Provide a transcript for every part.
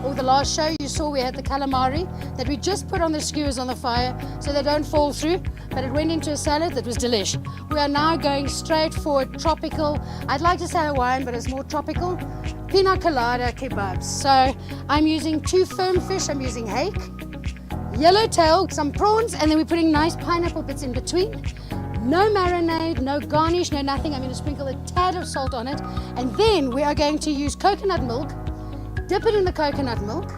or the last show you saw, we had the calamari that we just put on the skewers on the fire so they don't fall through, but it went into a salad that was delish. We are now going straight for tropical, I'd like to say Hawaiian, but it's more tropical, pina colada kebabs. So I'm using 2 firm fish, I'm using hake, yellowtail, some prawns, and then we're putting nice pineapple bits in between. No marinade, no garnish, no nothing. I'm going to sprinkle a tad of salt on it. And then we are going to use coconut milk, dip it in the coconut milk,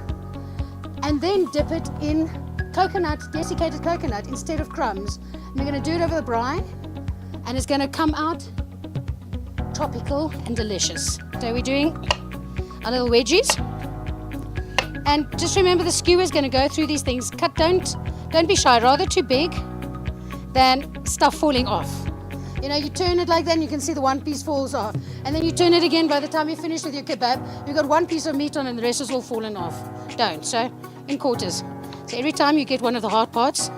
and then dip it in coconut, desiccated coconut instead of crumbs. And we're going to do it over the brine, and it's going to come out tropical and delicious. So we're doing our little wedgies. And just remember the skewer is going to go through these things. Cut, don't be shy, rather too big than stuff falling off. You know, you turn it like that and you can see the one piece falls off. And then you turn it again, by the time you finish with your kebab, you've got one piece of meat on and the rest is all fallen off. Don't. So, in quarters. So every time you get one of the hard parts,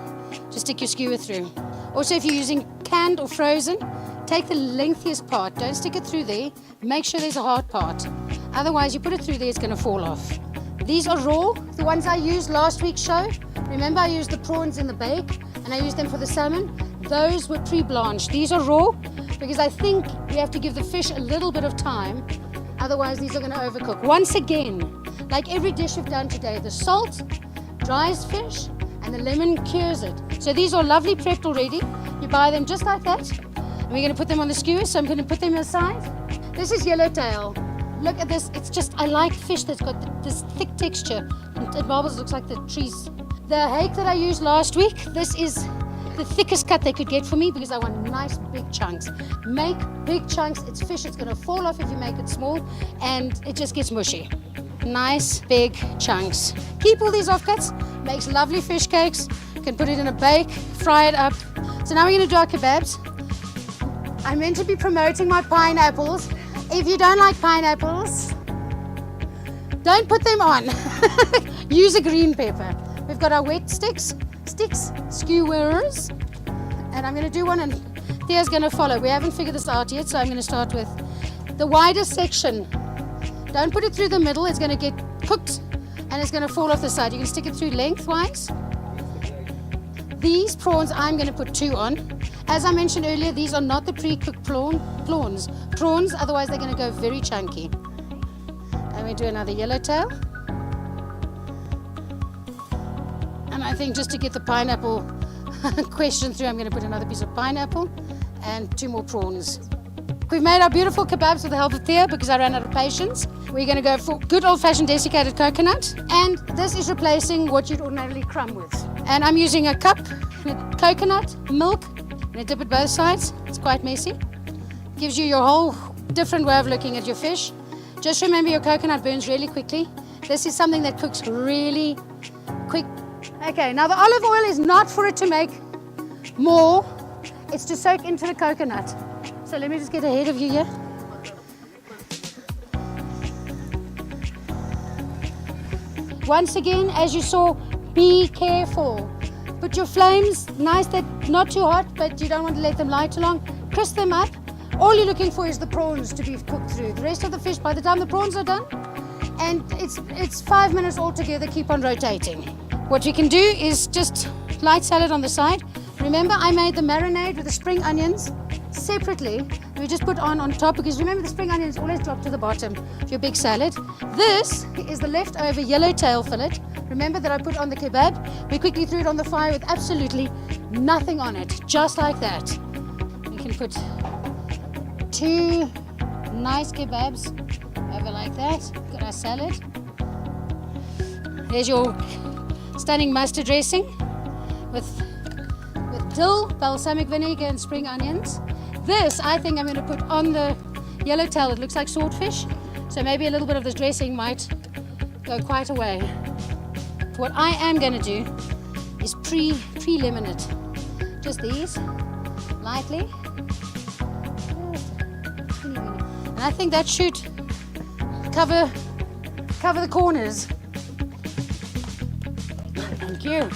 just stick your skewer through. Also, if you're using canned or frozen, take the lengthiest part. Don't stick it through there. Make sure there's a hard part. Otherwise, you put it through there, it's going to fall off. These are raw. The ones I used last week's show. Remember, I used the prawns in the bake and I used them for the salmon. Those were pre-blanched. These are raw because I think we have to give the fish a little bit of time. Otherwise, these are going to overcook. Once again, like every dish we've done today, the salt dries fish and the lemon cures it. So these are lovely prepped already. You buy them just like that. And we're going to put them on the skewer, so I'm going to put them aside. This is yellowtail. Look at this. It's just, I like fish that's got this thick texture. It marbles, looks like the trees. The hake that I used last week, this is the thickest cut they could get for me because I want nice big chunks. Make big chunks. It's fish. It's going to fall off if you make it small and it just gets mushy. Nice big chunks. Keep all these offcuts. Makes lovely fish cakes. You can put it in a bake, fry it up. So now we're going to do our kebabs. I'm meant to be promoting my pineapples. If you don't like pineapples, don't put them on. Use a green pepper. We've got our wet sticks, skewers, and I'm going to do one and Thea's going to follow. We haven't figured this out yet, so I'm going to start with the widest section. Don't put it through the middle, it's going to get cooked and it's going to fall off the side. You can stick it through lengthwise. These prawns I'm going to put 2 on. As I mentioned earlier, these are not the pre-cooked prawns, otherwise they're going to go very chunky. And we do another yellowtail. And I think just to get the pineapple question through, I'm going to put another piece of pineapple and 2 more prawns. We've made our beautiful kebabs with the help of Thea because I ran out of patience. We're going to go for good old-fashioned desiccated coconut. And this is replacing what you'd ordinarily crumb with. And I'm using a cup, coconut, milk. I'm going to dip it both sides. It's quite messy. Gives you your whole different way of looking at your fish. Just remember your coconut burns really quickly. This is something that cooks really quick. Okay, now the olive oil is not for it to make more. It's to soak into the coconut. So let me just get ahead of you here. Once again, as you saw, be careful. Put your flames nice, that not too hot, but you don't want to let them lie too long. Crisp them up. All you're looking for is the prawns to be cooked through. The rest of the fish, by the time the prawns are done, and it's 5 minutes altogether, keep on rotating. What we can do is just light salad on the side. Remember, I made the marinade with the spring onions separately. We just put on top because remember the spring onions always drop to the bottom of your big salad. This is the leftover yellowtail fillet. Remember that I put on the kebab. We quickly threw it on the fire with absolutely nothing on it, just like that. You can put 2 nice kebabs over like that. Got our salad. There's your stunning mustard dressing with dill, balsamic vinegar and spring onions. This, I think I'm going to put on the yellowtail. It looks like swordfish, so maybe a little bit of this dressing might go quite a way. What I am going to do is pre-lemon it. Just these, lightly. And I think that should cover the corners. Thank you.